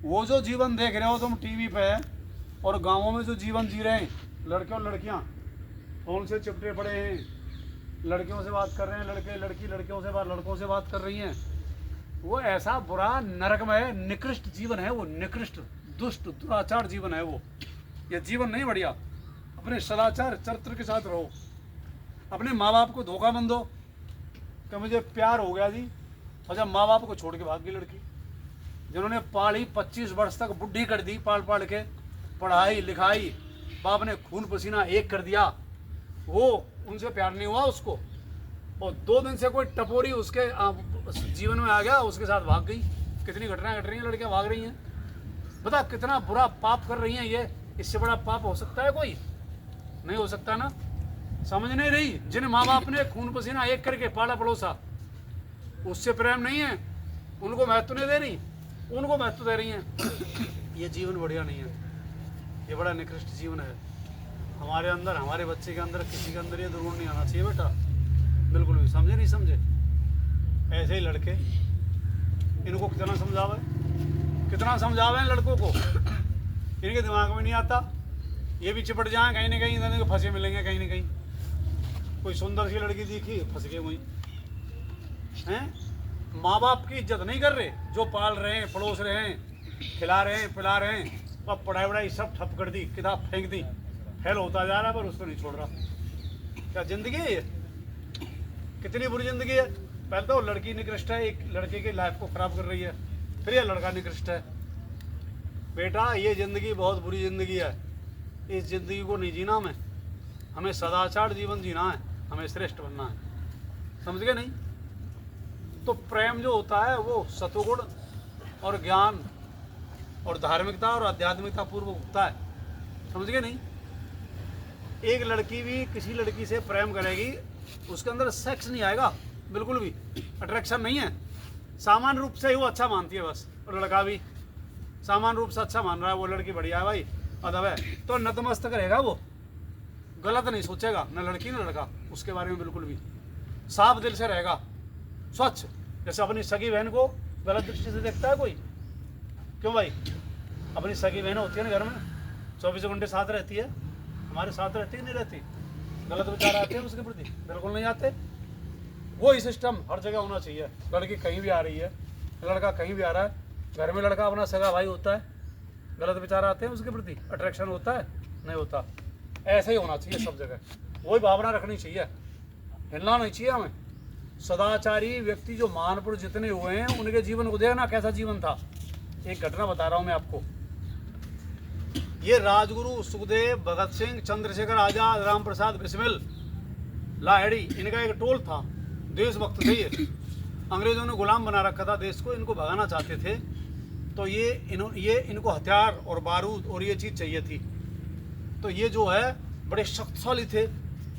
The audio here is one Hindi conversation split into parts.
वो जो जीवन देख रहे हो तुम टीवी पे और गांवों में जो जीवन जी रहे हैं लड़के और लड़कियां फोन से चिपटे पड़े हैं, लड़कियों से बात कर रहे हैं, लड़के लड़की लड़कियों से बात लड़कों से बात कर रही हैं, वो ऐसा बुरा नरकमय निकृष्ट जीवन है, वो निकृष्ट दुष्ट दुराचार जीवन है वो। ये जीवन नहीं बढ़िया। अपने सदाचार चरित्र के साथ रहो। अपने माँ बाप को धोखा मत दो कि मुझे प्यार हो गया जी, और जब माँ बाप को छोड़ के भाग गई लड़की, जिन्होंने पाली 25 वर्ष तक बुढ़ी कर दी, पाल पाल के पढ़ाई लिखाई, बाप ने खून पसीना एक कर दिया, वो उनसे प्यार नहीं हुआ उसको, और 2 दिन से कोई टपोरी उसके जीवन में आ गया, उसके साथ भाग गई। कितनी घटनाएं घट रही हैं, लड़कियां भाग रही हैं। बता कितना बुरा पाप कर रही हैं ये। इससे बड़ा पाप हो सकता है कोई? नहीं हो सकता ना। समझ नहीं रही। जिन माँ बाप ने खून पसीना एक करके पाला पड़ोसा, उससे प्रेम नहीं है, उनको महत्व नहीं दे रही, उनको महत्व दे रही हैं। ये जीवन बढ़िया नहीं है, ये बड़ा निकृष्ट जीवन है। हमारे अंदर, हमारे बच्चे के अंदर, किसी के अंदर ये दुर्गुण नहीं आना चाहिए बेटा, बिल्कुल भी। समझे नहीं समझे? ऐसे ही लड़के, इनको कितना समझावे लड़कों को, इनके दिमाग में नहीं आता। ये भी चिपट जाए कहीं ना कहीं, इधर फंसे मिलेंगे कहीं ना कहीं। कोई सुंदर सी लड़की दिखी, फंस गए वहीं। हैं? माँ बाप की इज्जत नहीं कर रहे, जो पाल रहे हैं, पड़ोस रहे हैं, खिला रहे हैं, पिला रहे हैं, अब पढ़ाई वढ़ाई सब ठप कर दी, किताब फेंक दी, फेल होता जा रहा है, पर उसको नहीं छोड़ रहा। क्या जिंदगी है ये? कितनी बुरी जिंदगी है। पहले तो लड़की निकृष्ट है, एक लड़के की लाइफ को खराब कर रही है, फिर ये लड़का निकृष्ट है। बेटा ये जिंदगी बहुत बुरी जिंदगी है, इस जिंदगी को नहीं जीना हमें सदाचार जीवन जीना है, हमें श्रेष्ठ बनना है। समझ गए नहीं? तो प्रेम जो होता है वो सतोगुण और ज्ञान और धार्मिकता और आध्यात्मिकता पूर्वक होता है। समझ गए नहीं? एक लड़की भी किसी लड़की से प्रेम करेगी, उसके अंदर सेक्स नहीं आएगा, बिल्कुल भी अट्रैक्शन नहीं है। सामान्य रूप से ही वो अच्छा मानती है बस, और लड़का भी सामान्य रूप से अच्छा मान रहा है, वो लड़की बढ़िया है भाई, अदब है, तो नतमस्तक रहेगा, वो गलत नहीं सोचेगा, न लड़की न लड़का उसके बारे में, बिल्कुल भी साफ दिल से रहेगा, स्वच्छ। जैसे अपनी सगी बहन को गलत दृष्टि से देखता है कोई? क्यों भाई? अपनी सगी बहन होती है ना घर में, 24 घंटे साथ रहती है, हमारे साथ रहती है नहीं रहती? गलत विचार आते हैं उसके प्रति? बिल्कुल नहीं आते। वो ही सिस्टम हर जगह होना चाहिए। लड़की कहीं भी आ रही है, लड़का कहीं भी आ रहा है, घर में लड़का अपना सगा भाई होता है, गलत विचार आते हैं उसके प्रति? अट्रैक्शन होता है? नहीं होता। ऐसे ही होना चाहिए सब जगह, वही भावना रखनी चाहिए, हिलना नहीं चाहिए हमें। सदाचारी व्यक्ति जो महानपुरुष जितने हुए हैं, उनके जीवन को देखना कैसा जीवन था। एक घटना बता रहा हूं मैं आपको। ये राजगुरु सुखदेव, भगत सिंह, चंद्रशेखर आजाद, राम प्रसाद बिस्मिल, लाहिड़ी, इनका एक टोल था। देशभक्त थे ये। अंग्रेजों ने गुलाम बना रखा था देश को, इनको भगाना चाहते थे, तो ये इनको हथियार और बारूद और ये चीज़ चाहिए थी। तो ये जो है बड़े शक्तिशाली थे,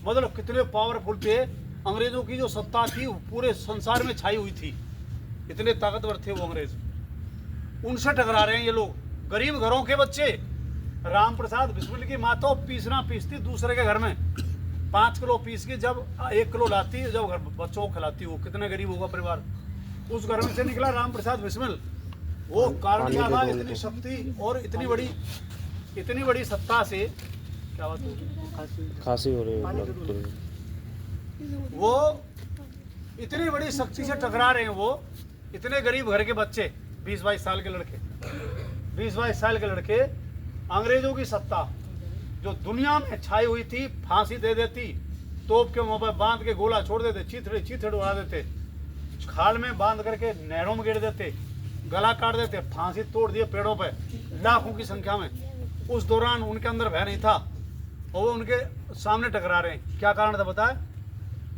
मतलब कितने पावरफुल थे। अंग्रेजों की जो सत्ता थी वो पूरे संसार में छाई हुई थी, इतने ताकतवर थे वो अंग्रेज। उनसे टकरा रहे हैं ये लोग, गरीब घरों के बच्चे। राम प्रसाद बिस्मिल की माँ तो पीसना पीसती दूसरे के घर में, 5 किलो पीस की जब 1 किलो लाती, जब घर बच्चों को खिलाती, वो कितने गरीब होगा परिवार। उस घर में से निकला राम प्रसाद बिस्मिल। वो कारण क्या था? इतनी शक्ति और इतनी बड़ी सत्ता से, क्या बात है? खांसी हो रही है। वो इतनी बड़ी शक्ति से टकरा रहे हैं, वो इतने गरीब घर के बच्चे, 20-22 साल के लड़के, 20-22 साल के लड़के। अंग्रेजों की सत्ता जो दुनिया में छाई हुई थी, फांसी दे देती, तोप के मुंह पर बांध के गोला छोड़ देते, चीथड़े उड़ा देते, खाल में बांध करके नहरों में गिर देते, गला काट देते, फांसी तोड़ दिए पेड़ों पे लाखों की संख्या में। उस दौरान उनके अंदर भय नहीं था, और वो उनके सामने टकरा रहे हैं। क्या कारण था बताए?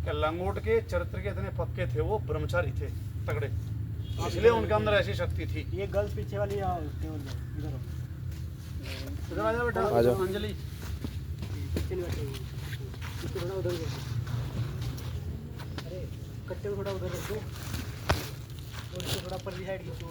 कि लंगोट के चरित्र के इतने पक्के थे, वो ब्रह्मचारी थे तगड़े, इसलिए उनके अंदर ऐसी शक्ति थी। ये गर्ल्स पीछे वाली इधर आ जा बेटा, अंजलि पीछे नहीं बैठे, इसको थोड़ा उधर, अरे कट्टे को थोड़ा उधर रखो और इसको थोड़ा पर साइड खींचो।